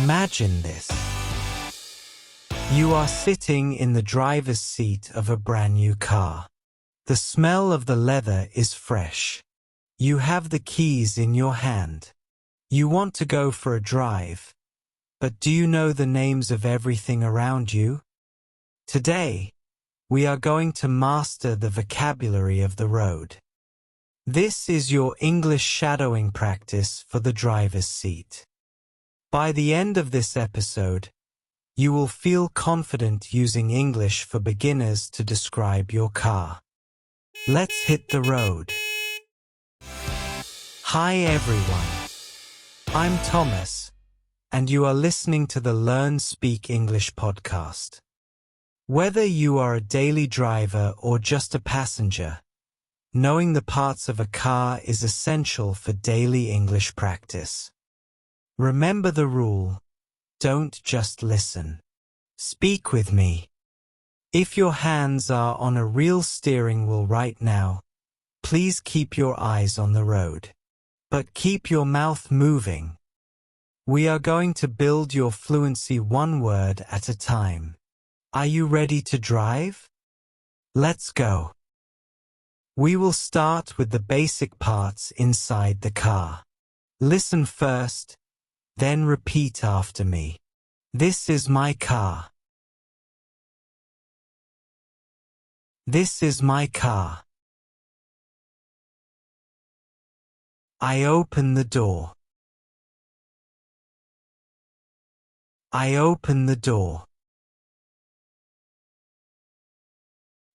Imagine this. You are sitting in the driver's seat of a brand new car. The smell of the leather is fresh. You have the keys in your hand. You want to go for a drive. But do you know the names of everything around you? Today, we are going to master the vocabulary of the road. This is your English shadowing practice for the driver's seat. By the end of this episode, you will feel confident using English for beginners to describe your car. Let's hit the road. Hi everyone. I'm Thomas, and you are listening to the Learn Speak English podcast. Whether you are a daily driver or just a passenger, knowing the parts of a car is essential for daily English practice. Remember the rule: don't just listen. Speak with me. If your hands are on a real steering wheel right now, please keep your eyes on the road. But keep your mouth moving. We are going to build your fluency one word at a time. Are you ready to drive? Let's go. We will start with the basic parts inside the car. Listen first, then repeat after me. This is my car. This is my car. I open the door. I open the door.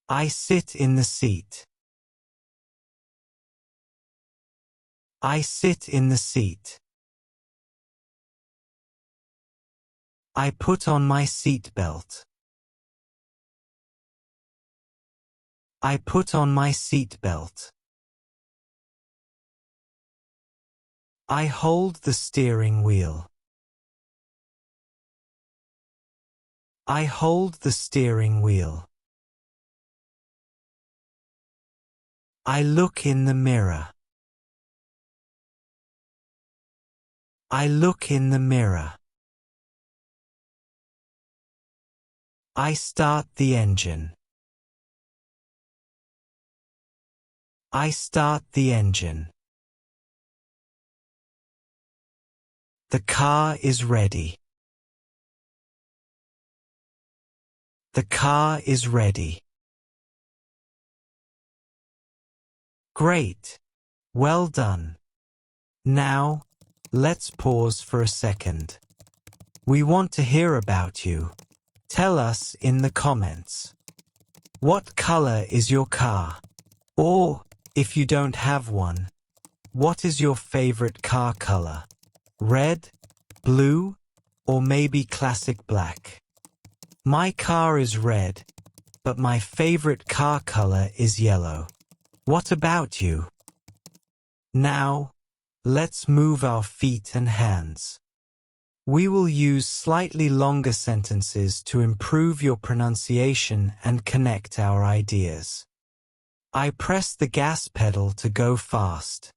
I sit in the seat. I sit in the seat. I put on my seat belt. I put on my seat belt. I hold the steering wheel. I hold the steering wheel. I look in the mirror. I look in the mirror. I start the engine. I start the engine. The car is ready. The car is ready. Great. Well done. Now, let's pause for a second. We want to hear about you. Tell us in the comments. What color is your car? Or, if you don't have one, what is your favorite car color? Red, blue, or maybe classic black? My car is red, but my favorite car color is yellow. What about you? Now, let's move our feet and hands. We will use slightly longer sentences to improve your pronunciation and connect our ideas. I press the gas pedal to go fast.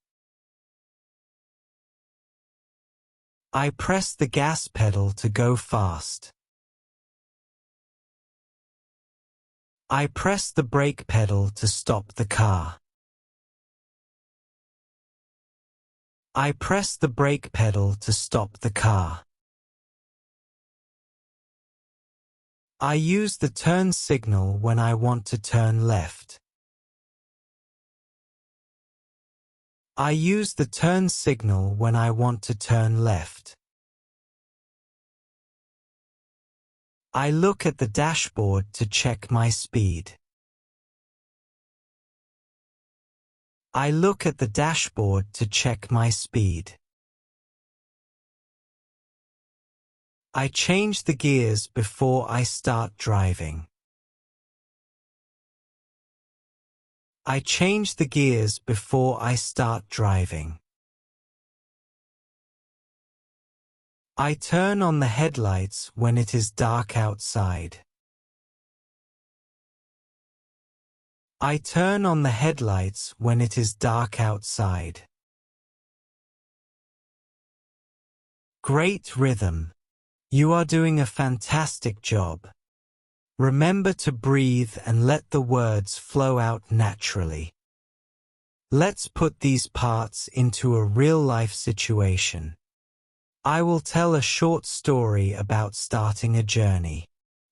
I press the gas pedal to go fast. I press the brake pedal to stop the car. I press the brake pedal to stop the car. I use the turn signal when I want to turn left. I use the turn signal when I want to turn left. I look at the dashboard to check my speed. I look at the dashboard to check my speed. I change the gears before I start driving. I change the gears before I start driving. I turn on the headlights when it is dark outside. I turn on the headlights when it is dark outside. Great rhythm. You are doing a fantastic job. Remember to breathe and let the words flow out naturally. Let's put these parts into a real-life situation. I will tell a short story about starting a journey.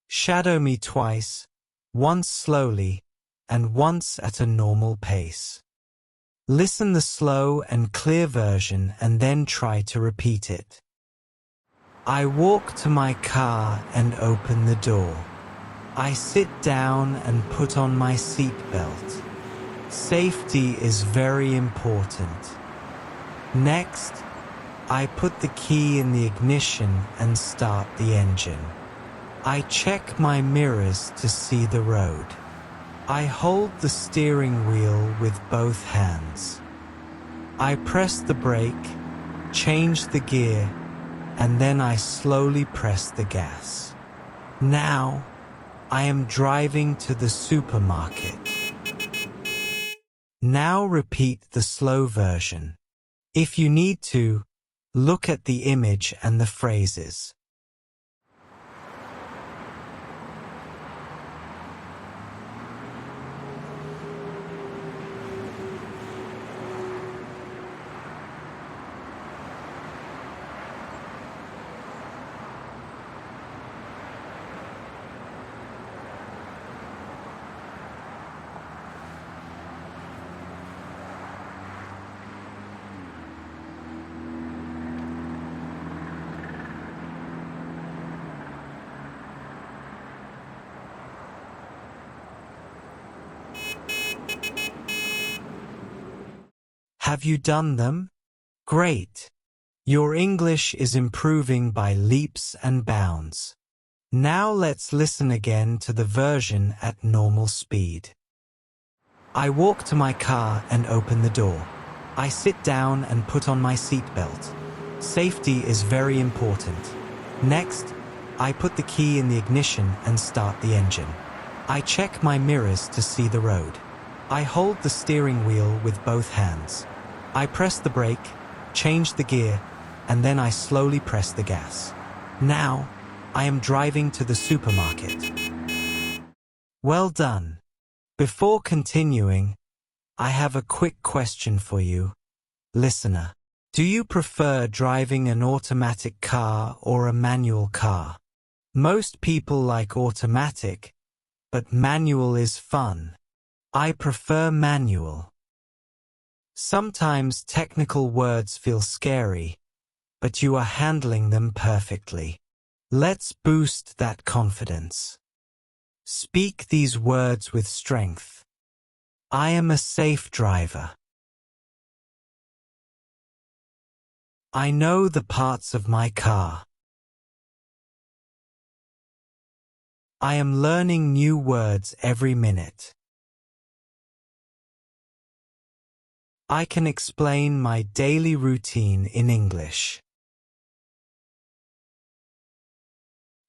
Shadow me twice, once slowly, and once at a normal pace. Listen the slow and clear version and then try to repeat it. I walk to my car and open the door. I sit down and put on my seatbelt. Safety is very important. Next, I put the key in the ignition and start the engine. I check my mirrors to see the road. I hold the steering wheel with both hands. I press the brake, change the gear, and then I slowly press the gas. Now, I am driving to the supermarket. Now repeat the slow version. If you need to, look at the image and the phrases. Have you done them? Great! Your English is improving by leaps and bounds. Now let's listen again to the version at normal speed. I walk to my car and open the door. I sit down and put on my seatbelt. Safety is very important. Next, I put the key in the ignition and start the engine. I check my mirrors to see the road. I hold the steering wheel with both hands. I press the brake, change the gear, and then I slowly press the gas. Now, I am driving to the supermarket. Well done. Before continuing, I have a quick question for you, listener. Do you prefer driving an automatic car or a manual car? Most people like automatic, but manual is fun. I prefer manual. Sometimes technical words feel scary, but you are handling them perfectly. Let's boost that confidence. Speak these words with strength. I am a safe driver. I know the parts of my car. I am learning new words every minute. I can explain my daily routine in English.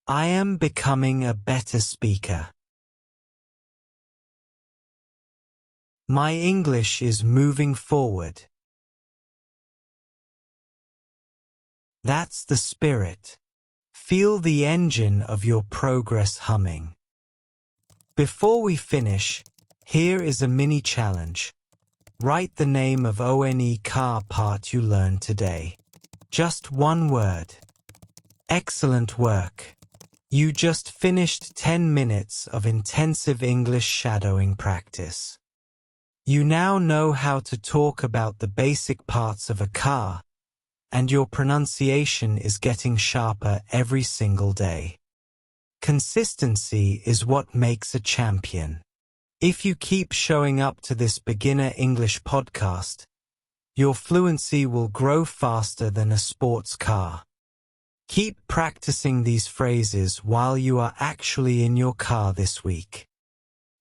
I am becoming a better speaker. My English is moving forward. That's the spirit. Feel the engine of your progress humming. Before we finish, here is a mini challenge. Write the name of ONE car part you learned today. Just one word. Excellent work. You just finished 10 minutes of intensive English shadowing practice. You now know how to talk about the basic parts of a car, and your pronunciation is getting sharper every single day. Consistency is what makes a champion. If you keep showing up to this beginner English podcast, your fluency will grow faster than a sports car. Keep practicing these phrases while you are actually in your car this week.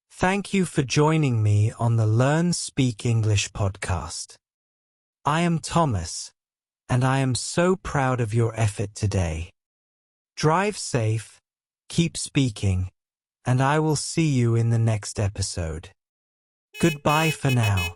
Thank you for joining me on the Learn Speak English podcast. I am Thomas, and I am so proud of your effort today. Drive safe, keep speaking, and I will see you in the next episode. Goodbye for now.